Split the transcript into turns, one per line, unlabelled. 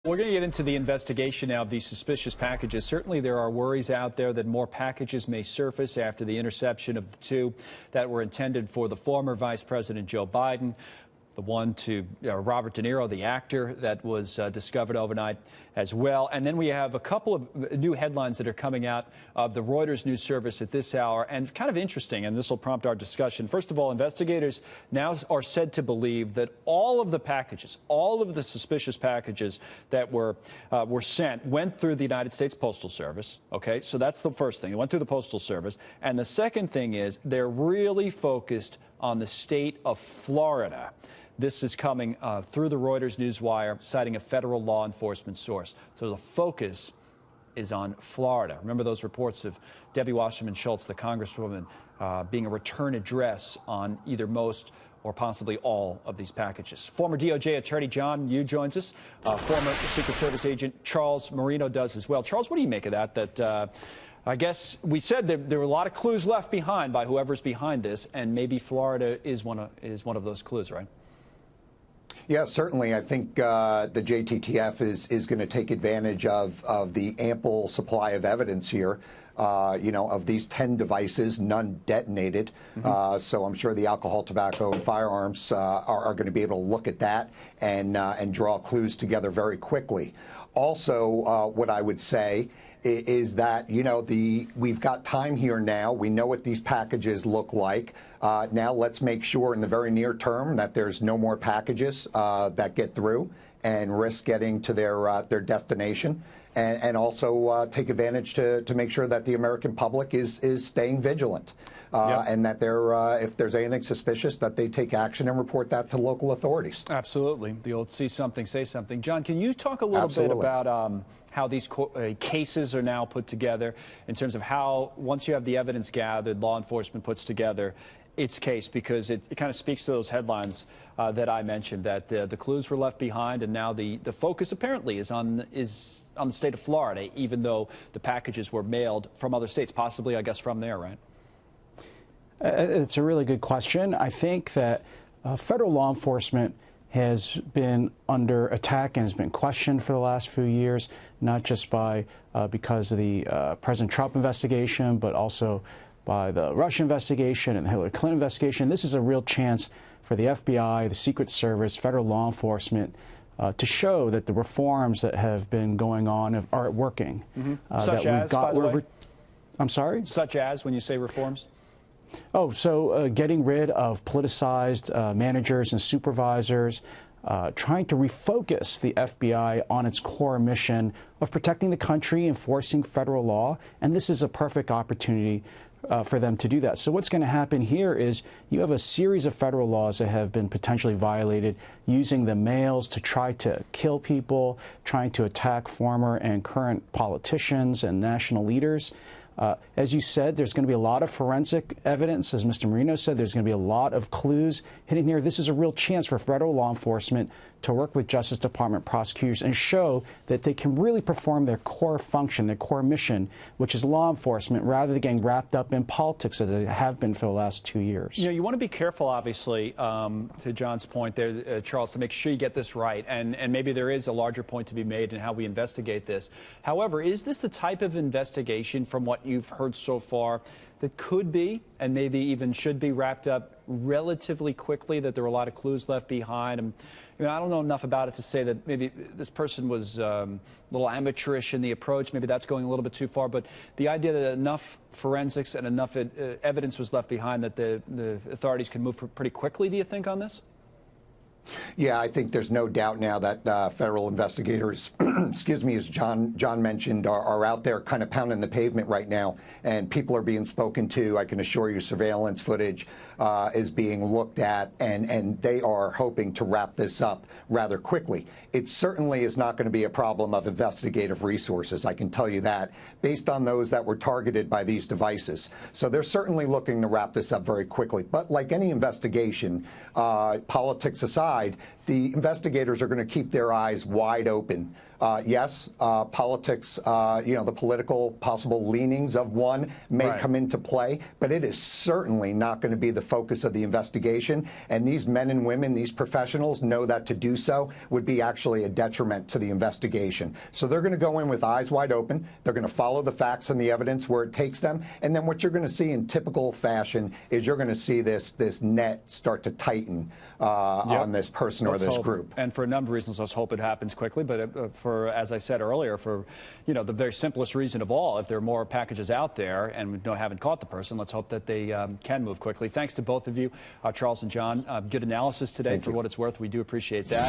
We're going to get into the investigation now of these suspicious packages. Certainly there are worries out there that more packages may surface after the interception of the two that were intended for the former Vice President Joe Biden. The one to Robert De Niro, the actor, that was discovered overnight as well. And then we have a couple of new headlines that are coming out of the Reuters news service at this hour, and kind of interesting, and this will prompt our discussion. First of all, investigators now are said to believe that all of the packages, all of the suspicious packages that were sent went through the United States Postal Service. Okay, so that's the first thing. It went through the Postal Service. And the second thing is they're really focused on the state of Florida. This is coming through the Reuters newswire, citing a federal law enforcement source. So the focus is on Florida. Remember those reports of Debbie Wasserman Schultz, the congresswoman, being a return address on either most or possibly all of these packages. Former DOJ attorney John Yoo joins us. Former Secret Service agent Charles Marino does as well. Charles, what do you make of that? I guess we said that there were a lot of clues left behind by whoever's behind this, and maybe Florida is one of those clues, right?
Yeah, certainly. I think the JTTF is going to take advantage of the ample supply of evidence here. Of these 10 devices, none detonated. So I'm sure the alcohol, tobacco, and firearms are going to be able to look at that and draw clues together very quickly. Also, what I would say is that, we've got time here now. We know what these packages look like. Now let's make sure in the very near term that there's no more packages that get through and risk getting to their destination. And also take advantage to make sure that the American public is staying vigilant. And that if there's anything suspicious, that they take action and report that to local authorities.
Absolutely. The old see something, say something. John, can you talk a little bit about how these cases are now put together in terms of how, once you have the evidence gathered, law enforcement puts together its case, because it kind of speaks to those headlines that I mentioned, that the clues were left behind, and now the focus apparently is on the state of Florida, even though the packages were mailed from other states, possibly, I guess, from there, right?
It's a really good question. I think that federal law enforcement has been under attack and has been questioned for the last few years, not just because of the President Trump investigation, but also by the Russia investigation and the Hillary Clinton investigation. This is a real chance for the FBI, the Secret Service, federal law enforcement to show that the reforms that have been going on are working.
Such as, by the way?
I'm sorry?
Such as, when you say reforms?
Oh, so getting rid of politicized managers and supervisors, trying to refocus the FBI on its core mission of protecting the country, enforcing federal law, and this is a perfect opportunity for them to do that. So what's going to happen here is you have a series of federal laws that have been potentially violated, using the mails to try to kill people, trying to attack former and current politicians and national leaders. As you said, there's going to be a lot of forensic evidence. As Mr. Marino said, there's going to be a lot of clues hidden here. This is a real chance for federal law enforcement to work with Justice Department prosecutors and show that they can really perform their core function, their core mission, which is law enforcement, rather than getting wrapped up in politics as they have been for the last 2 years.
You want to be careful, obviously, to John's point there, Charles, to make sure you get this right. And maybe there is a larger point to be made in how we investigate this. However, is this the type of investigation, from what you've heard so far, that could be and maybe even should be wrapped up relatively quickly, that there were a lot of clues left behind? I don't know enough about it to say that maybe this person was a little amateurish in the approach. Maybe that's going a little bit too far. But the idea that enough forensics and enough evidence was left behind that the authorities can move pretty quickly, do you think, on this?
Yeah, I think there's no doubt now that federal investigators, excuse me, as John mentioned, are out there kind of pounding the pavement right now, and people are being spoken to. I can assure you surveillance footage is being looked at, and they are hoping to wrap this up rather quickly. It certainly is not going to be a problem of investigative resources, I can tell you that, based on those that were targeted by these devices. So they're certainly looking to wrap this up very quickly. But like any investigation, politics aside, the investigators are going to keep their eyes wide open. Yes, politics, the political possible leanings of one may come into play, but it is certainly not going to be the focus of the investigation. And these men and women, these professionals, know that to do so would be actually a detriment to the investigation. So they're going to go in with eyes wide open. They're going to follow the facts and the evidence where it takes them. And then what you're going to see in typical fashion is you're going to see this net start to tighten on this person or this group.
And for a number of reasons, let's hope it happens quickly. But as I said earlier, for the very simplest reason of all, if there are more packages out there and we haven't caught the person, let's hope that they can move quickly. Thanks to both of you, Charles and John. Good analysis today. For what it's worth, we do appreciate that.